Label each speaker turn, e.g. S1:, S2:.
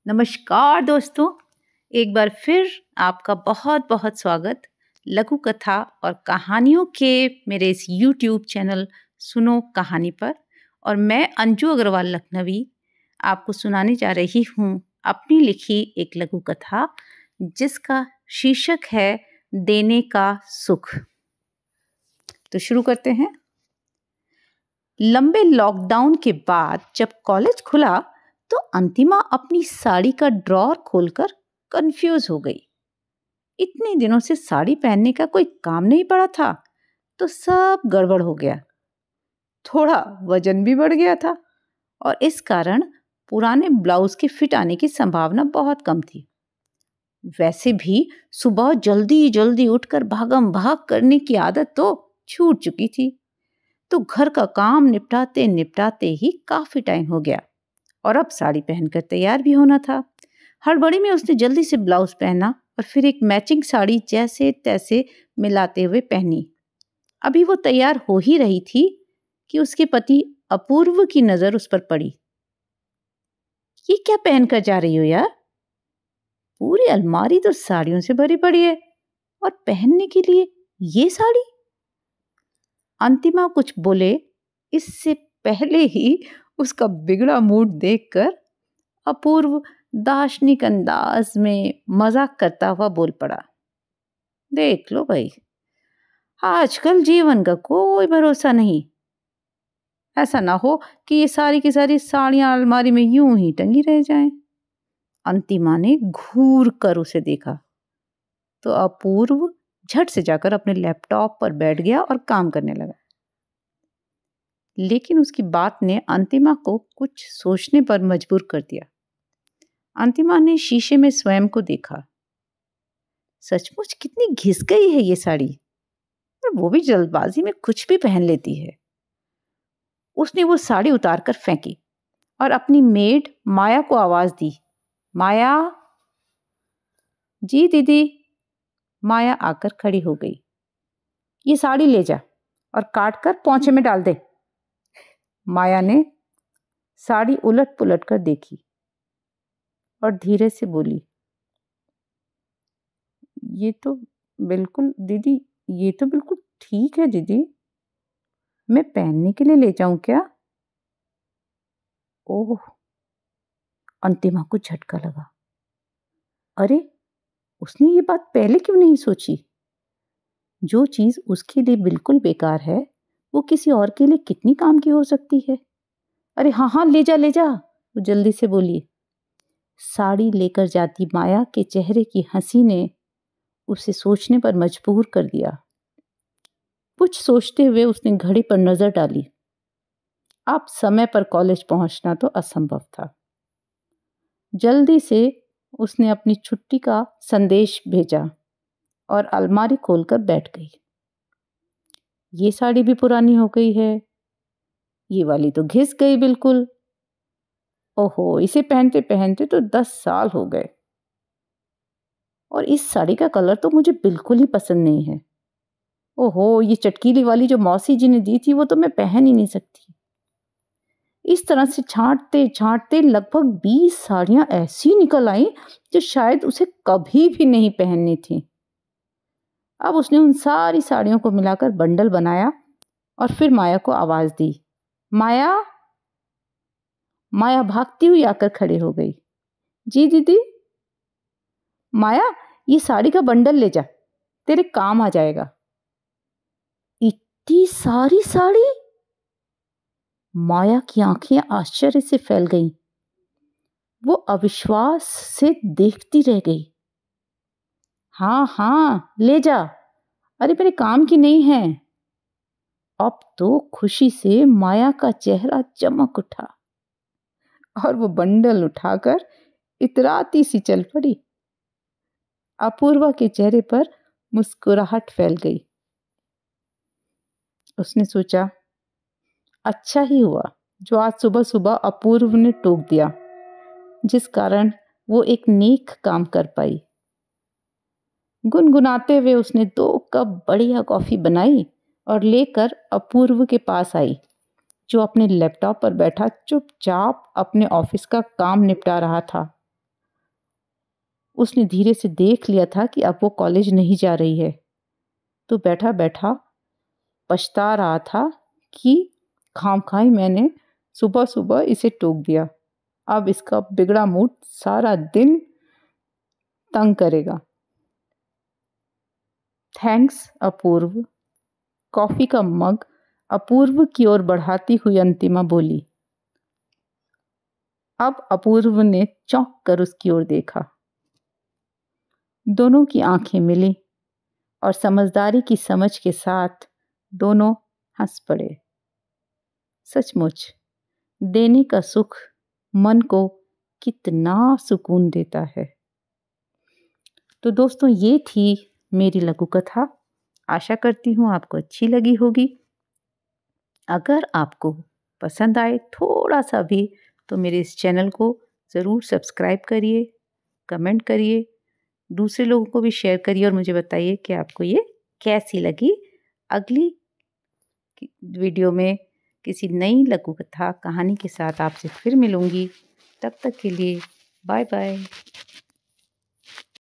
S1: नमस्कार दोस्तों, एक बार फिर आपका बहुत बहुत स्वागत लघु कथा और कहानियों के मेरे इस YouTube चैनल सुनो कहानी पर। और मैं अंजू अग्रवाल लखनवी आपको सुनाने जा रही हूँ अपनी लिखी एक लघु कथा जिसका शीर्षक है देने का सुख। तो शुरू करते हैं। लंबे लॉकडाउन के बाद जब कॉलेज खुला तो अंतिमा अपनी साड़ी का ड्रॉर खोलकर कंफ्यूज हो गई। इतने दिनों से साड़ी पहनने का कोई काम नहीं पड़ा था तो सब गड़बड़ हो गया। थोड़ा वजन भी बढ़ गया था और इस कारण पुराने ब्लाउज के फिट आने की संभावना बहुत कम थी। वैसे भी सुबह जल्दी जल्दी उठकर भागम भाग करने की आदत तो छूट चुकी थी, तो घर का काम निपटाते निपटाते ही काफी टाइम हो गया और अब साड़ी पहनकर तैयार भी होना था। हड़बड़ी में उसने जल्दी से ब्लाउज पहना और फिर एक मैचिंग साड़ी जैसे तैसे मिलाते हुए पहनी। अभी वो तैयार हो ही रही थी कि उसके पति अपूर्व की नजर उस पर पड़ी। ये क्या पहनकर जा रही हो यार? पूरी अलमारी तो साड़ियों से भरी पड़ी है और पहनने के लिए ये साड़ी? अंतिमा कुछ बोले इससे पहले ही उसका बिगड़ा मूड देखकर अपूर्व दार्शनिक अंदाज में मजाक करता हुआ बोल पड़ा, देख लो भाई, आजकल जीवन का कोई भरोसा नहीं। ऐसा ना हो कि ये सारी की सारी साड़ियां अलमारी में यूं ही टंगी रह जाएं। अंतिमा ने घूर कर उसे देखा तो अपूर्व झट से जाकर अपने लैपटॉप पर बैठ गया और काम करने लगा। लेकिन उसकी बात ने अंतिमा को कुछ सोचने पर मजबूर कर दिया। अंतिमा ने शीशे में स्वयं को देखा। सचमुच कितनी घिस गई है ये साड़ी, और वो भी जल्दबाजी में कुछ भी पहन लेती है। उसने वो साड़ी उतारकर फेंकी और अपनी मेड माया को आवाज दी, माया। जी दीदी। माया आकर खड़ी हो गई। ये साड़ी ले जा और काट कर पोंछे में डाल दे। माया ने साड़ी उलट पुलट कर देखी और धीरे से बोली, ये तो बिल्कुल दीदी, ये तो बिल्कुल ठीक है दीदी, मैं पहनने के लिए ले जाऊं क्या? ओह, अंतिमा को झटका लगा। अरे, उसने ये बात पहले क्यों नहीं सोची? जो चीज उसके लिए बिल्कुल बेकार है वो किसी और के लिए कितनी काम की हो सकती है। अरे हाँ हाँ, ले जा ले जा, वो जल्दी से बोली। साड़ी लेकर जाती माया के चेहरे की हंसी ने उसे सोचने पर मजबूर कर दिया। कुछ सोचते हुए उसने घड़ी पर नजर डाली। अब समय पर कॉलेज पहुंचना तो असंभव था। जल्दी से उसने अपनी छुट्टी का संदेश भेजा और अलमारी खोलकर बैठ गई। ये साड़ी भी पुरानी हो गई है, ये वाली तो घिस गई बिल्कुल। ओहो, इसे पहनते पहनते तो 10 साल हो गए और इस साड़ी का कलर तो मुझे बिल्कुल ही पसंद नहीं है। ओहो, ये चटकीली वाली जो मौसी जी ने दी थी वो तो मैं पहन ही नहीं सकती। इस तरह से छांटते छांटते लगभग 20 साड़ियां ऐसी निकल आई जो शायद उसे कभी भी नहीं पहननी थी। अब उसने उन सारी साड़ियों को मिलाकर बंडल बनाया और फिर माया को आवाज दी, माया। माया भागती हुई आकर खड़े हो गई। जी दीदी। माया, ये साड़ी का बंडल ले जा, तेरे काम आ जाएगा। इतनी सारी साड़ी? माया की आंखें आश्चर्य से फैल गईं। वो अविश्वास से देखती रह गई। हाँ हाँ, ले जा, अरे मेरे काम की नहीं है। अब तो खुशी से माया का चेहरा चमक उठा और वो बंडल उठाकर इतराती सी चल पड़ी। अपूर्वा के चेहरे पर मुस्कुराहट फैल गई। उसने सोचा, अच्छा ही हुआ जो आज सुबह सुबह अपूर्व ने टोक दिया, जिस कारण वो एक नेक काम कर पाई। गुनगुनाते हुए उसने 2 कप बढ़िया कॉफी बनाई और लेकर अपूर्व के पास आई, जो अपने लैपटॉप पर बैठा चुपचाप अपने ऑफिस का काम निपटा रहा था। उसने धीरे से देख लिया था कि अब वो कॉलेज नहीं जा रही है, तो बैठा बैठा पछता रहा था कि खामखाई मैंने सुबह सुबह इसे टोक दिया। अब इसका बिगड़ा मूड सारा दिन तंग करेगा। थैंक्स अपूर्व। कॉफी का मग अपूर्व की ओर बढ़ाती हुई अंतिमा बोली। अब अपूर्व ने चौंक कर उसकी ओर देखा। दोनों की आंखें मिली और समझदारी की समझ के साथ दोनों हंस पड़े। सचमुच देने का सुख मन को कितना सुकून देता है। तो दोस्तों, ये थी मेरी लघु कथा। आशा करती हूँ आपको अच्छी लगी होगी। अगर आपको पसंद आए थोड़ा सा भी, तो मेरे इस चैनल को ज़रूर सब्सक्राइब करिए, कमेंट करिए, दूसरे लोगों को भी शेयर करिए और मुझे बताइए कि आपको ये कैसी लगी। अगली वीडियो में किसी नई लघु कथा कहानी के साथ आपसे फिर मिलूंगी। तब तक के लिए बाय बाय।